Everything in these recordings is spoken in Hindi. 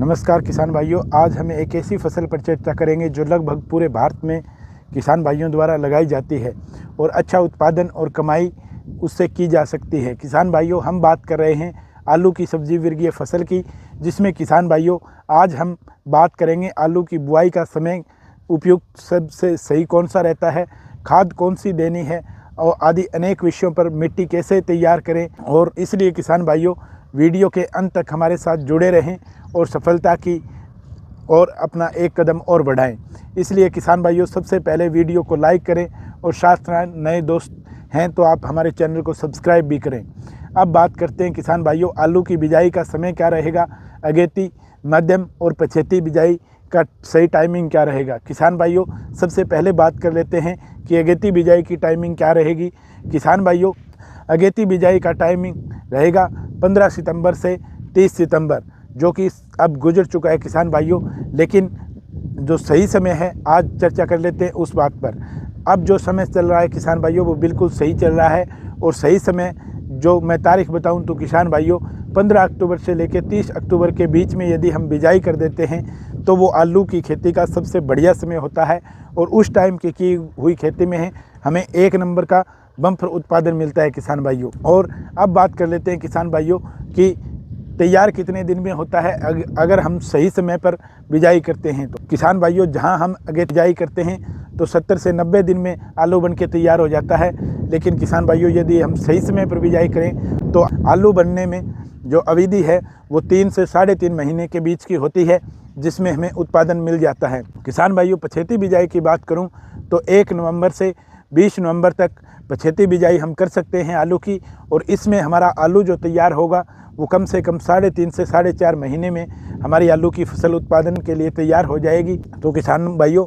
नमस्कार किसान भाइयों, आज हम एक ऐसी फसल पर चर्चा करेंगे जो लगभग पूरे भारत में किसान भाइयों द्वारा लगाई जाती है और अच्छा उत्पादन और कमाई उससे की जा सकती है। किसान भाइयों, हम बात कर रहे हैं आलू की सब्जी वर्गीय फसल की, जिसमें किसान भाइयों आज हम बात करेंगे आलू की बुआई का समय उपयुक्त सबसे सही कौन सा रहता है, खाद कौन सी देनी है और आदि अनेक विषयों पर मिट्टी कैसे तैयार करें। और इसलिए किसान भाइयों वीडियो के अंत तक हमारे साथ जुड़े रहें और सफलता की और अपना एक कदम और बढ़ाएं। इसलिए किसान भाइयों सबसे पहले वीडियो को लाइक करें और साथ नए दोस्त हैं तो आप हमारे चैनल को सब्सक्राइब भी करें। अब बात करते हैं किसान भाइयों आलू की बिजाई का समय क्या रहेगा, अगेती, मध्यम और पछेती बिजाई का सही टाइमिंग क्या रहेगा। किसान भाइयों सबसे पहले बात कर लेते हैं कि अगेती बिजाई की टाइमिंग क्या रहेगी। किसान भाइयों अगेती बिजाई का टाइमिंग रहेगा 15 सितंबर से 30 सितंबर, जो कि अब गुजर चुका है किसान भाइयों, लेकिन जो सही समय है आज चर्चा कर लेते हैं उस बात पर। अब जो समय चल रहा है किसान भाइयों वो बिल्कुल सही चल रहा है और सही समय जो मैं तारीख बताऊं तो किसान भाइयों 15 अक्टूबर से लेकर 30 अक्टूबर के बीच में यदि हम बिजाई कर देते हैं तो वो आलू की खेती का सबसे बढ़िया समय होता है और उस टाइम की हुई खेती में हमें एक नंबर का बम्पर उत्पादन मिलता है किसान भाइयों। और अब बात कर लेते हैं किसान भाइयों कि तैयार कितने दिन में होता है अगर हम सही समय पर बिजाई करते हैं। तो किसान भाइयों जहां हम अगर बिजाई करते हैं तो 70 से 90 दिन में आलू बन के तैयार हो जाता है, लेकिन किसान भाइयों यदि हम सही समय पर बिजाई करें तो आलू बनने में जो अवधि है वो 3 से 3.5 महीने के बीच की होती है, जिसमें हमें उत्पादन मिल जाता है। किसान भाइयों पछेती बिजाई की बात करूँ तो 1 नवंबर से 20 नवंबर तक पछेती बिजाई हम कर सकते हैं आलू की, और इसमें हमारा आलू जो तैयार होगा वो कम से कम 3.5 से 4.5 महीने में हमारी आलू की फसल उत्पादन के लिए तैयार हो जाएगी। तो किसान भाइयों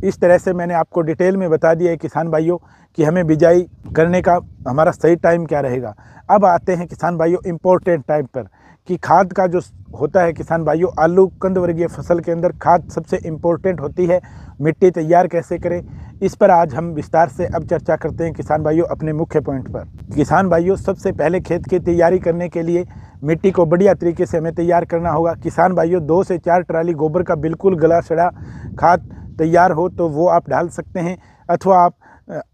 इस तरह से मैंने आपको डिटेल में बता दिया है किसान भाइयों कि हमें बिजाई करने का हमारा सही टाइम क्या रहेगा। अब आते हैं किसान भाइयों इम्पोर्टेंट टाइम पर कि खाद का जो होता है किसान भाइयों, आलू कंद वर्गीय फसल के अंदर खाद सबसे इम्पोर्टेंट होती है। मिट्टी तैयार कैसे करें इस पर आज हम विस्तार से अब चर्चा करते हैं किसान भाइयों अपने मुख्य पॉइंट पर। किसान भाइयों सबसे पहले खेत की तैयारी करने के लिए मिट्टी को बढ़िया तरीके से हमें तैयार करना होगा। किसान भाइयों 2 से 4 ट्राली गोबर का बिल्कुल गला सड़ा खाद तैयार हो तो वो आप डाल सकते हैं, अथवा आप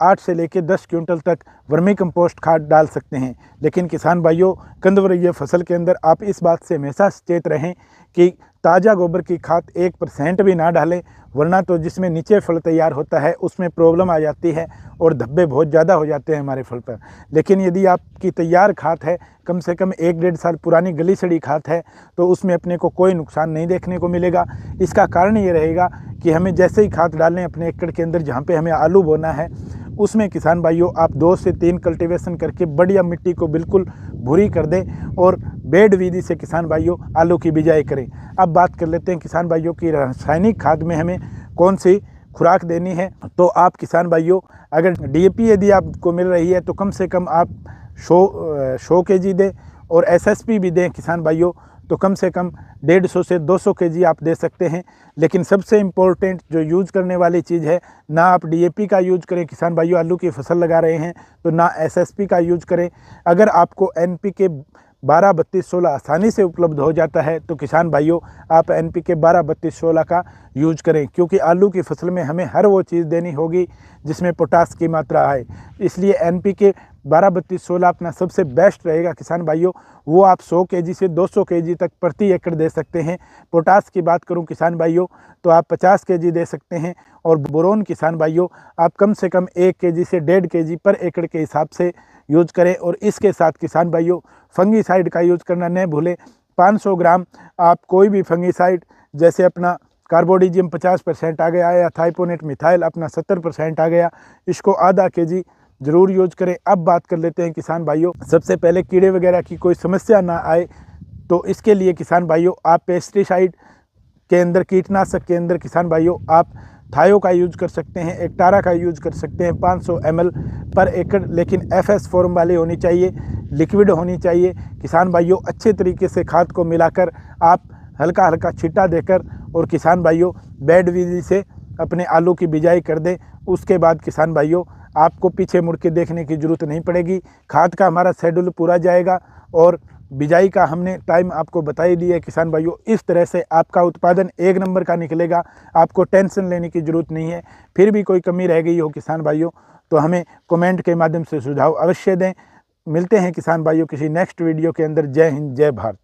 8 से लेकर 10 क्विंटल तक वर्मी कंपोस्ट खाद डाल सकते हैं। लेकिन किसान भाइयों कंद वर्गीय फसल के अंदर आप इस बात से हमेशा सचेत रहें कि ताज़ा गोबर की खाद 1% भी ना डालें, वरना तो जिसमें नीचे फल तैयार होता है उसमें प्रॉब्लम आ जाती है और धब्बे बहुत ज़्यादा हो जाते हैं हमारे फल पर। लेकिन यदि आपकी तैयार खाद है, कम से कम 1-1.5 साल पुरानी गली सड़ी खाद है, तो उसमें अपने को कोई नुकसान नहीं देखने को मिलेगा। इसका कारण ये रहेगा कि हमें जैसे ही खाद डालें अपने एकड़ के अंदर जहाँ पे हमें आलू बोना है, उसमें किसान भाइयों आप 2 से 3 कल्टीवेशन करके बढ़िया मिट्टी को बिल्कुल भूरी कर दें और बेड विधि से किसान भाइयों आलू की बिजाई करें। अब बात कर लेते हैं किसान भाइयों की रासायनिक खाद में हमें कौन सी खुराक देनी है। तो आप किसान भाइयों अगर DAP यदि आपको मिल रही है तो कम से कम आप 100 kg दें, और SSP भी दें किसान भाइयों तो कम से कम 150 से 200 kg आप दे सकते हैं। लेकिन सबसे इम्पोर्टेंट जो यूज़ करने वाली चीज़ है, ना आप DAP का यूज़ करें किसान भाइयों, आलू की फसल लगा रहे हैं तो ना SSP का यूज़ करें। अगर आपको NPK 12-32-16 आसानी से उपलब्ध हो जाता है तो किसान भाइयों आप NPK 12-32-16 का यूज करें, क्योंकि आलू की फसल में हमें हर वो चीज़ देनी होगी जिसमें पोटास की मात्रा है। इसलिए NPK 12-32-16 अपना सबसे बेस्ट रहेगा किसान भाइयों, वो आप 100 kg से 200 kg तक प्रति एकड़ दे सकते हैं। पोटास की बात करूं किसान भाइयों तो आप 50 kg दे सकते हैं, और बोरोन किसान भाइयों आप कम से कम 1 kg से 1.5 kg पर एकड़ के हिसाब से यूज करें। और इसके साथ किसान भाइयों फंगीसाइड का यूज करना न भूलें। 500 ग्राम आप कोई भी फंगीसाइड, जैसे अपना कार्बोडिजियम 50% आ गया या थाइपोनेट मिथाइल अपना 70% आ गया, इसको आधा kg ज़रूर यूज करें। अब बात कर लेते हैं किसान भाइयों सबसे पहले कीड़े वगैरह की कोई समस्या ना आए तो इसके लिए किसान भाइयों आप पेस्टिसाइड के अंदर, कीटनाशक के अंदर किसान भाइयों आप थायो का यूज कर सकते हैं, एक्टारा का यूज कर सकते हैं 500 ml पर एकड़, लेकिन FS फॉर्म वाली होनी चाहिए, लिक्विड होनी चाहिए। किसान भाइयों अच्छे तरीके से खाद को मिलाकर आप हल्का हल्का छींटा देकर और किसान भाइयों बेड विधि से अपने आलू की बिजाई कर दें। उसके बाद किसान भाइयों आपको पीछे मुड़ के देखने की ज़रूरत नहीं पड़ेगी, खाद का हमारा शेड्यूल पूरा जाएगा और बिजाई का हमने टाइम आपको बता ही दिया है किसान भाइयों। इस तरह से आपका उत्पादन 1 नंबर का निकलेगा, आपको टेंशन लेने की ज़रूरत नहीं है। फिर भी कोई कमी रह गई हो किसान भाइयों तो हमें कमेंट के माध्यम से सुझाव अवश्य दें। मिलते हैं किसान भाइयों किसी नेक्स्ट वीडियो के अंदर। जय हिंद, जय भारत।